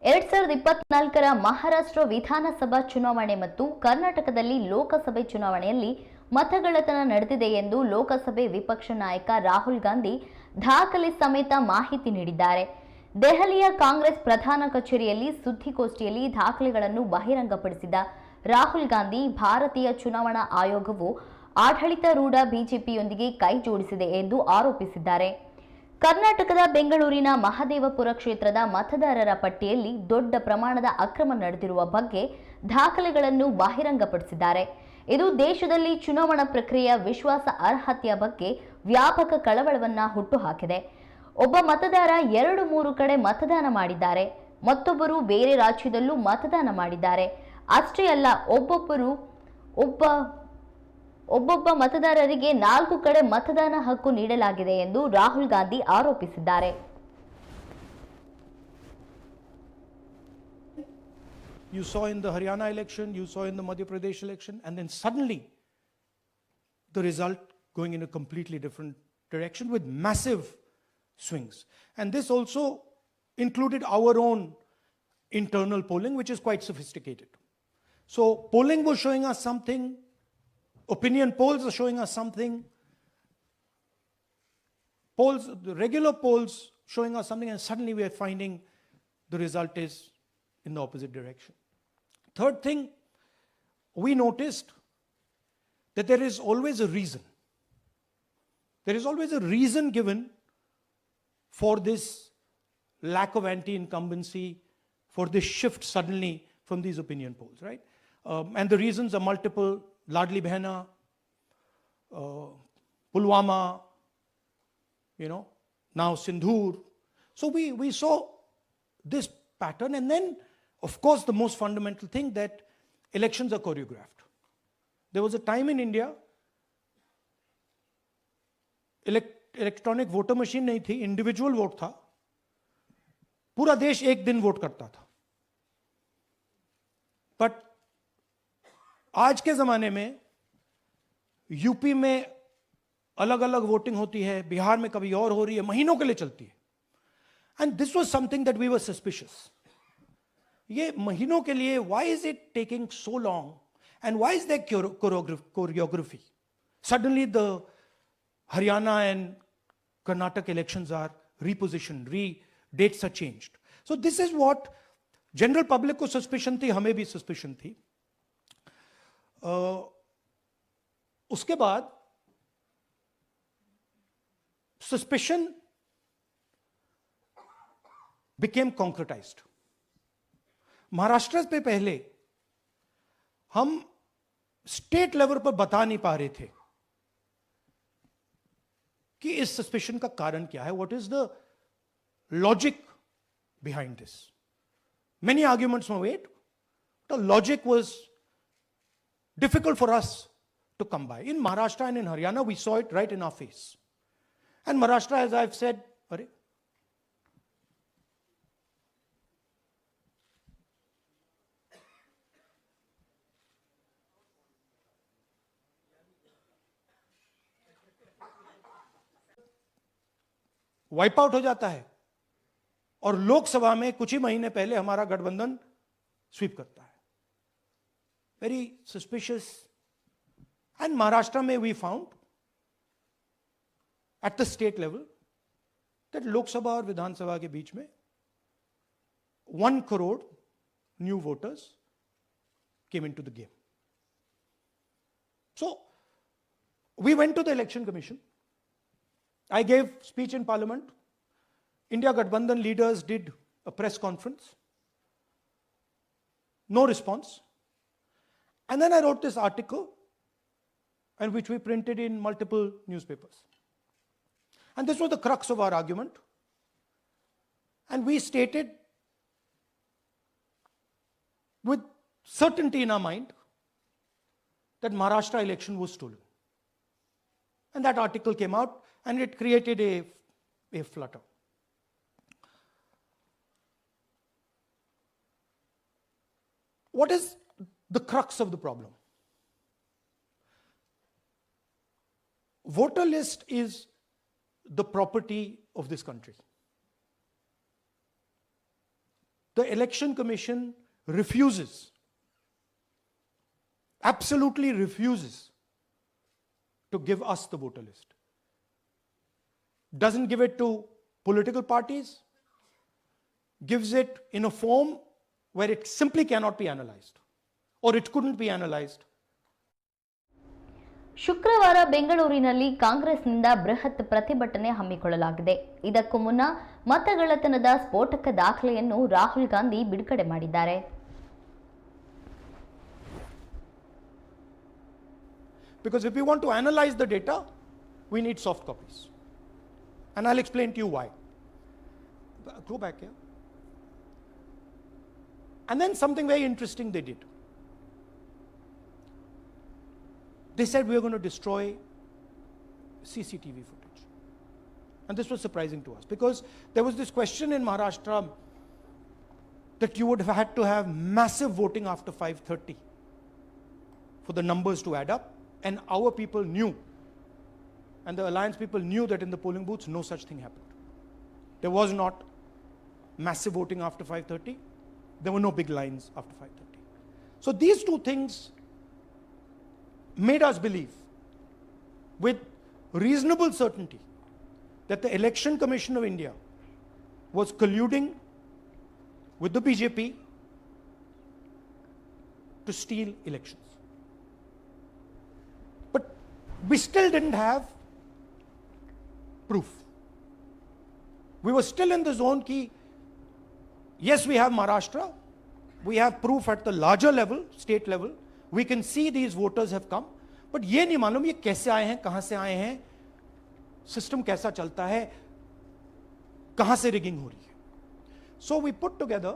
2024ರ ಮಹಾರಾಷ್ಟ್ರ ವಿಧಾನಸಭಾ ಚುನಾವಣೆ ಮತ್ತು ಕರ್ನಾಟಕದಲ್ಲಿ ಲೋಕಸಭೆ ಚುನಾವಣೆಯಲ್ಲಿ ಮತಗಳ್ಳತನ ನಡೆದಿದೆ ಎಂದು ಲೋಕಸಭೆ ವಿಪಕ್ಷ ನಾಯಕ ರಾಹುಲ್ ಗಾಂಧಿ ದಾಖಲೆ ಸಮೇತ ಮಾಹಿತಿ ನೀಡಿದ್ದಾರೆ. ದೆಹಲಿಯ ಕಾಂಗ್ರೆಸ್ ಪ್ರಧಾನ ಕಚೇರಿಯಲ್ಲಿ ಸುದ್ದಿಗೋಷ್ಠಿಯಲ್ಲಿ ದಾಖಲೆಗಳನ್ನು ಬಹಿರಂಗಪಡಿಸಿದ ರಾಹುಲ್ ಗಾಂಧಿ, ಭಾರತೀಯ ಚುನಾವಣಾ ಆಯೋಗವು ಆಡಳಿತಾರೂಢ ಬಿಜೆಪಿಯೊಂದಿಗೆ ಕೈ ಜೋಡಿಸಿದೆ ಎಂದು ಆರೋಪಿಸಿದ್ದಾರೆ. ಕರ್ನಾಟಕದ ಬೆಂಗಳೂರಿನ ಮಹದೇವಪುರ ಕ್ಷೇತ್ರದ ಮತದಾರರ ಪಟ್ಟಿಯಲ್ಲಿ ದೊಡ್ಡ ಪ್ರಮಾಣದ ಅಕ್ರಮ ನಡೆದಿರುವ ಬಗ್ಗೆ ದಾಖಲೆಗಳನ್ನು ಬಹಿರಂಗಪಡಿಸಿದ್ದಾರೆ. ಇದು ದೇಶದಲ್ಲಿ ಚುನಾವಣಾ ಪ್ರಕ್ರಿಯೆಯ ವಿಶ್ವಾಸ ಅರ್ಹತೆಯ ಬಗ್ಗೆ ವ್ಯಾಪಕ ಕಳವಳವನ್ನ ಹುಟ್ಟುಹಾಕಿದೆ. ಒಬ್ಬ ಮತದಾರ 2-3 ಕಡೆ ಮತದಾನ ಮಾಡಿದ್ದಾರೆ, ಮತ್ತೊಬ್ಬರು ಬೇರೆ ರಾಜ್ಯದಲ್ಲೂ ಮತದಾನ ಮಾಡಿದ್ದಾರೆ. ಅಷ್ಟೇ ಅಲ್ಲ, ಒಬ್ಬೊಬ್ಬ ಮತದಾರರಿಗೆ 4 ಕಡೆ ಮತದಾನ ಹಕ್ಕು ನೀಡಲಾಗಿದೆ ಎಂದು ರಾಹುಲ್ ಗಾಂಧಿ ಆರೋಪಿಸಿದ್ದಾರೆ. You saw in the Haryana election, you saw in the Madhya Pradesh election, and then suddenly the result going in a completely different direction with massive swings. And this also included our own internal polling, which is quite sophisticated. So polling was showing us something, opinion polls are showing us something, the regular polls showing us something, and suddenly we are finding the result is in the opposite direction. Third thing, we noticed that there is always a reason. There is always a reason given for this lack of anti-incumbency, for this shift suddenly from these opinion polls, right? And the reasons are multiple. Ladli Behna, Pulwama, now Sindhur. So we saw this pattern, and then of course the most fundamental thing, that elections are choreographed. There was a time in India electronic voter machine नहीं थी, individual vote था, पूरा देश एक दिन vote करता था. But आज के जमाने में यूपी में अलग अलग वोटिंग होती है, बिहार में कभी और हो रही है, महीनों के लिए चलती है. And this was something that we were suspicious. ये महीनों के लिए, why is it taking so long, and why is there choreography? Suddenly the Haryana and Karnataka elections are repositioned, dates are changed. So this is what general public को suspicion थी, हमें भी suspicion थी. उसके बाद suspicion became concretized. महाराष्ट्र पे पहले हम स्टेट लेवल पर बता नहीं पा रहे थे कि इस सस्पिशन का कारण क्या है, what is the logic behind this. Many arguments were made. The logic was difficult for us to come by. In Maharashtra and in Haryana, we saw it right in our face. And Maharashtra, as I've said, wipe out हो जाता है, और लोकसभा में कुछ ही महीने पहले हमारा गठबंधन स्वीप करता है. Very suspicious. एंड महाराष्ट्र में we found at the state level that Lok Sabha और विधानसभा के बीच में 1 crore new voters came into the game. So we went to the election commission. I gave speech in parliament. India Gathbandhan leaders did a press conference. No response. And then I wrote this article, and which we printed in multiple newspapers. And this was the crux of our argument. And we stated with certainty in our mind that Maharashtra election was stolen. And that article came out, and it created a flutter. What is the crux of the problem? Voter list is the property of this country. the Election Commission refuses, absolutely refuses to give us the voter list. Doesn't give it to political parties, gives it in a form where it simply cannot be analyzed, or it couldn't be analyzed. ಶುಕ್ರವಾರ ಬೆಂಗಳೂರಿನಲ್ಲಿ ಕಾಂಗ್ರೆಸ್ನಿಂದ ಬೃಹತ್ ಪ್ರತಿಭಟನೆ ಹಮ್ಮಿಕೊಳ್ಳಲಾಗಿದೆ. ಇದಕ್ಕೂ ಮುನ್ನ ಮತಗಳ್ಳತನದ ಸ್ಫೋಟಕ ದಾಖಲೆಯನ್ನು ರಾಹುಲ್ ಗಾಂಧಿ ಬಿಡುಗಡೆ ಮಾಡಿದ್ದಾರೆ. Because if we want to analyze the data, we need soft copies. And I'll explain to you why. Go back here. And then something very interesting they did. They said we are going to destroy CCTV footage. And this was surprising to us because there was this question in Maharashtra that you would have had to have massive voting after 5:30 for the numbers to add up. And our people knew, and the alliance people knew that in the polling booths no such thing happened. There was not massive voting after 5:30. There were no big lines after 5:30. So these two things made us believe with reasonable certainty that the Election Commission of India was colluding with the BJP to steal elections. But we still didn't have proof. We were still in the zone ki, yes, we have Maharashtra, we have proof at the larger level, state level, we can see these voters have come, but ये नहीं मालूम ये कैसे आए हैं, कहां से आए हैं, सिस्टम कैसा चलता है, कहां से रिगिंग हो रही है. So we put together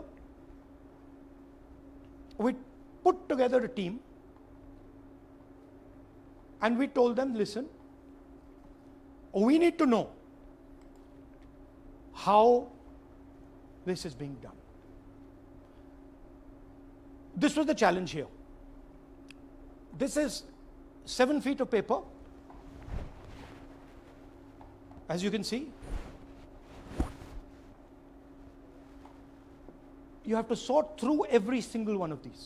a team and we told them, listen, we need to know how this is being done. This was the challenge here. This is 7 feet of paper, as you can see. You have to sort through every single one of these.